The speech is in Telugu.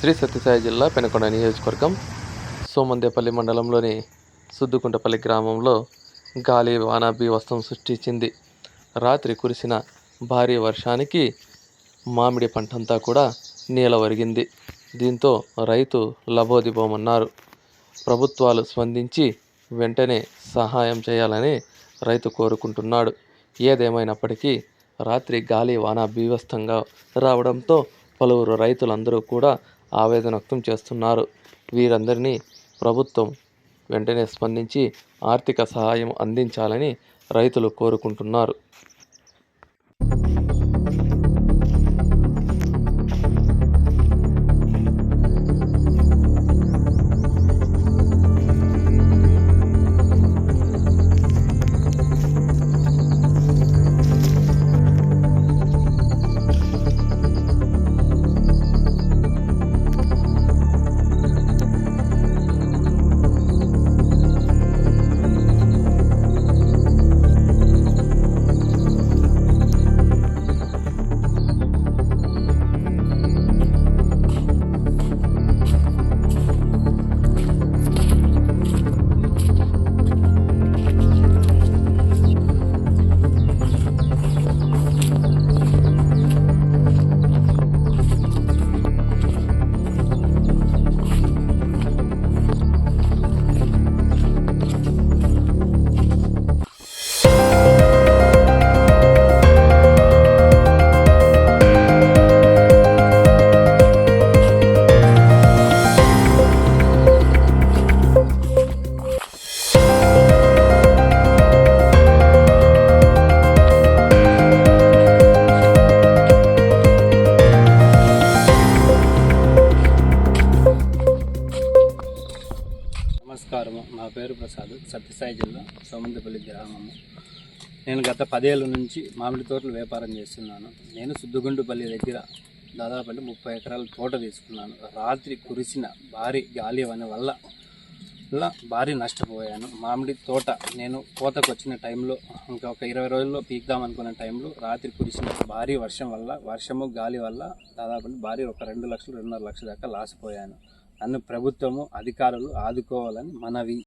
శ్రీ సత్యసాయి జిల్లా పెనుకొండ నియోజకవర్గం సోమందేపల్లి మండలంలోని సుద్దుకుంటపల్లి గ్రామంలో గాలి వాన బీభత్సం సృష్టించింది. రాత్రి కురిసిన భారీ వర్షానికి మామిడి పంటంతా కూడా నీల ఒరిగింది. దీంతో రైతు లబోదిబోమన్నారు. ప్రభుత్వాలు స్పందించి వెంటనే సహాయం చేయాలని రైతు కోరుకుంటున్నాడు. ఏదేమైనప్పటికీ రాత్రి గాలి వాన బీభత్సంగా రావడంతో పలువురు రైతులందరూ కూడా ఆవేదన వ్యక్తం చేస్తున్నారు. వీరందరినీ ప్రభుత్వం వెంటనే స్పందించి ఆర్థిక సహాయం అందించాలని రైతులు కోరుకుంటున్నారు. నమస్కారము. నా పేరు ప్రసాద్, సత్యసాయి జిల్లా సోమందేపల్లి గ్రామము. నేను గత 10 ఏళ్ళ నుంచి మామిడి తోటలు వ్యాపారం చేస్తున్నాను. నేను సుద్దుగుంటుపల్లి దగ్గర దాదాపు 30 ఎకరాల తోట తీసుకున్నాను. రాత్రి కురిసిన భారీ గాలి వల్ల భారీ నష్టపోయాను. మామిడి తోట నేను కోతకు వచ్చిన టైంలో ఇంకా ఒక 20 రోజుల్లో పీకుదాం అనుకున్న టైంలో రాత్రి కురిసిన భారీ వర్షం వల్ల, వర్షము గాలి వల్ల దాదాపు భారీ ఒక 2 లక్షలు 2.5 లక్షల దాకా లాసిపోయాను. నన్ను ప్రభుత్వము అధికారులు ఆదుకోవాలని మనవి.